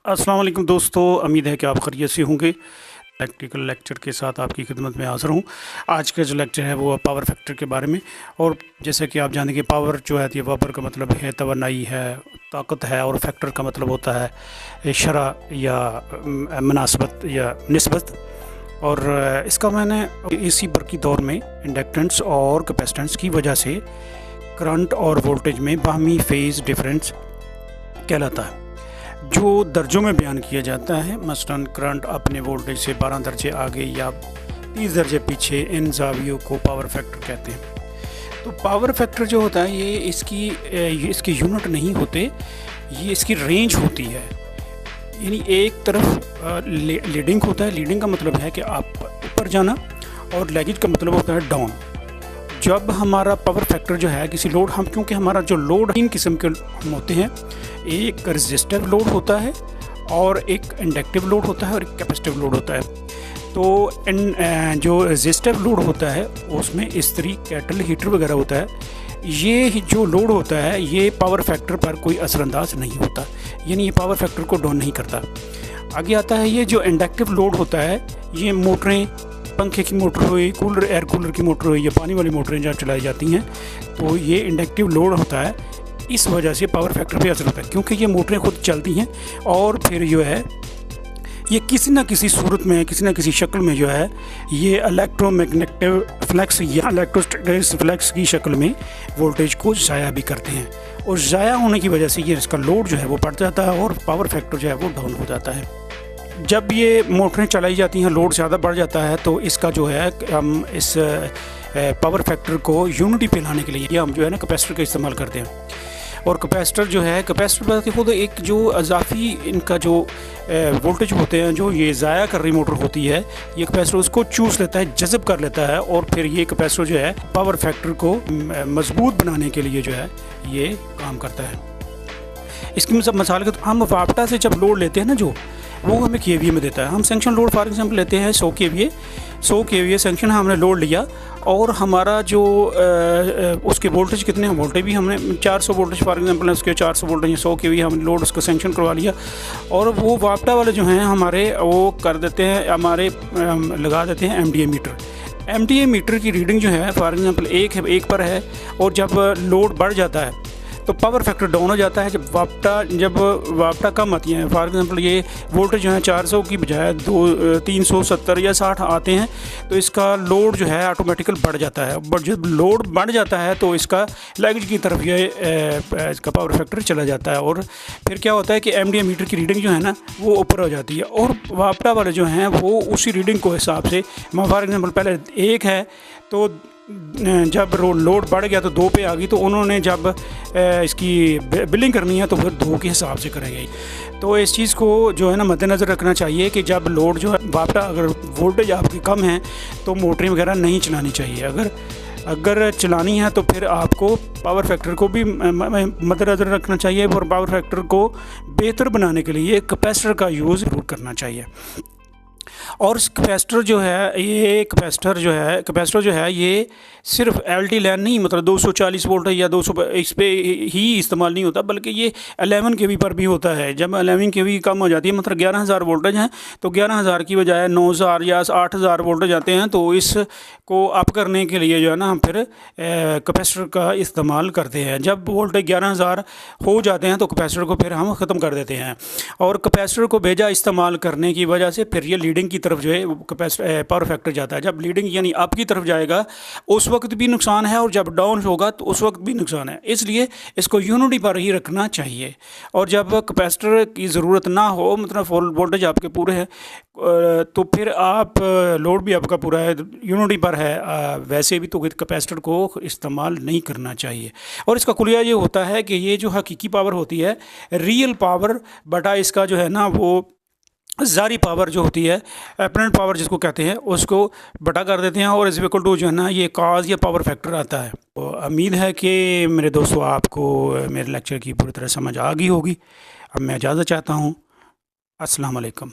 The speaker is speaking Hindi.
अस्सलाम वालेकुम दोस्तों, उम्मीद है कि आप खैरियत से होंगे। प्रैक्टिकल लेक्चर के साथ आपकी खिदमत में हाज़िर हूँ। आज का जो लेक्चर है वो पावर फैक्टर के बारे में। और जैसे कि आप जानेंगे, पावर जो है, पावर का मतलब है तवानाई है, ताकत है, और फैक्टर का मतलब होता है शरह या मुनासबत या निस्बत। और इसका मैंने इसी बरकी दौर में इंडक्टेंस और कैपेसिटेंस की वजह से करंट और वोल्टेज में बाहमी फेज़ डिफरेंस कहलाता है, जो दर्जों में बयान किया जाता है। मसलन करंट अपने वोल्टेज से 12 दर्जे आगे या 30 दर्जे पीछे, इन जावियों को पावर फैक्टर कहते हैं। तो पावर फैक्टर जो होता है ये इसके यूनिट नहीं होते, ये इसकी रेंज होती है। यानी एक तरफ लीडिंग होता है। लीडिंग का मतलब है कि आप ऊपर जाना, और लैगिज का मतलब होता है डाउन। जब हमारा पावर फैक्टर जो है किसी लोड, क्योंकि हमारा जो लोड 3 किस्म के होते हैं, एक रेजिस्टिव लोड होता है, और एक इंडक्टिव लोड होता है, और एक कैपेसिटिव लोड होता है। तो जो रेजिस्टिव लोड होता है उसमें इस्त्री, केटल, हीटर वगैरह होता है। ये जो लोड होता है ये पावर फैक्टर पर कोई असरअंदाज नहीं होता, यानी ये पावर फैक्टर को डाउन नहीं करता। आगे आता है ये जो इंडक्टिव लोड होता है, ये मोटरें, पंखे की मोटर हुई, कूलर, एयर कूलर की मोटर हुई, या पानी वाली मोटरें जहाँ चलाई जाती हैं, तो ये इंडक्टिव लोड होता है। इस वजह से पावर फैक्टर पे असर होता है, क्योंकि ये मोटरें खुद चलती हैं, और फिर जो है ये किसी न किसी सूरत में, किसी न किसी शक्ल में जो है ये इलेक्ट्रोमैग्नेटिक फ्लक्स या इलेक्ट्रोस्टैटिक फ्लक्स की शक्ल में वोल्टेज को ज़ाया भी करते हैं। और ज़ाया होने की वजह से ये इसका लोड जो है वो बढ़ जाता है, और पावर फैक्टर जो है वो डाउन हो जाता है। जब ये मोटरें चलाई जाती हैं, लोड ज़्यादा बढ़ जाता है, तो इसका जो है हम इस पावर फैक्टर को यूनिटी पे लाने के लिए हम जो है ना कैपेसिटर का इस्तेमाल करते हैं। और कैपेसिटर जो है, कैपेसिटर पर खुद एक जो अजाफी इनका जो वोल्टेज होते हैं, जो ये ज़ाया कर रही मोटर होती है, ये कैपेसिटर उसको चूस लेता है, जज़ब कर लेता है, और फिर ये कैपेसिटर जो है पावर फैक्टर को मजबूत बनाने के लिए जो है ये काम करता है। इसकी मिसाल के तो हम वापटा से जब लोड लेते हैं ना, जो वो हमें केवीए में देता है। हम सेंक्शन लोड फॉर एग्जांपल लेते हैं 100 केवीए सेंक्शन हमने लोड लिया, और हमारा जो उसके वोल्टेज कितने हैं, वोल्टेज भी हमने 400 वोल्टेज फॉर एग्जांपल है, उसके 400 वोल्टेज 100 केवीए हमने लोड उसका सेंक्शन करवा लिया। और वो वापटा वाले जो हैं हमारे, वो कर देते हैं, हमारे लगा देते हैं एमडीए मीटर। एमडीए मीटर की रीडिंग जो है फॉर एग्जांपल एक पर है, और जब लोड बढ़ जाता है तो पावर फैक्टर डाउन हो जाता है। जब वापटा कम आती है, फॉर एग्जांपल ये वोल्टेज जो है 400 की बजाय 370 या 60 आते हैं, तो इसका लोड जो है ऑटोमेटिकल बढ़ जाता है। बट जब लोड बढ़ जाता है तो इसका लैगिज की तरफ ये इसका पावर फैक्टर चला जाता है, और फिर क्या होता है कि एमडीए मीटर की रीडिंग जो है ना वो ऊपर हो जाती है। और वापटा वाले जो हैं वो उसी रीडिंग को हिसाब से, फॉर एग्जांपल पहले 1 है, तो जब लोड बढ़ गया तो 2 पे आ गई, तो उन्होंने जब इसकी बिलिंग करनी है तो फिर 2 के हिसाब से करेंगे। तो इस चीज़ को जो है ना मद्देनज़र रखना चाहिए कि जब लोड जो है वापटा, अगर वोल्टेज आपकी कम है तो मोटरें वगैरह नहीं चलानी चाहिए। अगर चलानी है तो फिर आपको पावर फैक्टर को भी मद्देनज़र रखना चाहिए, और पावर फैक्टर को बेहतर बनाने के लिए कैपेसिटर का यूज़ ज़रूर करना चाहिए। और कैपेसिटर जो है ये सिर्फ एलटी लाइन नहीं, मतलब 240 वोल्ट या 200 इस पे ही इस्तेमाल नहीं होता, बल्कि ये 11 केवी पर भी होता है। जब 11 केवी कम हो जाती है, मतलब 11,000 वोल्टेज हैं, तो 11,000 की बजाय 9,000 या 8,000 वोल्टेज आते हैं, तो इसको अप करने के लिए जो है ना हम फिर कैपेसिटर का इस्तेमाल करते हैं। जब वोल्टेज 11,000 हो जाते हैं तो कैपेसिटर को फिर हम ख़त्म कर देते हैं, और कैपेसिटर को भेजा इस्तेमाल करने की वजह से फिर ये लीडिंग की तरफ जो है पावर फैक्टर जाता है। जब लीडिंग यानी अप की तरफ जाएगा उस वक्त भी नुकसान है, और जब डाउन होगा तो उस वक्त भी नुकसान है। इसलिए इसको यूनिटी पर ही रखना चाहिए। और जब कैपेसिटर की ज़रूरत ना हो, मतलब वोल्टेज आपके पूरे हैं, तो फिर आप लोड भी आपका पूरा है, यूनिटी पर है, वैसे भी तो कैपेसिटर को इस्तेमाल नहीं करना चाहिए। और इसका कुलिया ये होता है कि ये जो हकीकी पावर होती है, रियल पावर बटा इसका जो है ना वो ज़ारी पावर जो होती है, अपरेंट पावर जिसको कहते हैं, उसको बटा कर देते हैं, और इस इक्वल टू जो है ना ये कॉज या पावर फैक्टर आता है। तो उम्मीद है कि मेरे दोस्तों आपको मेरे लेक्चर की पूरी तरह समझ आ गई होगी। अब मैं इजाज़त चाहता हूँ। अस्सलाम वालेकुम।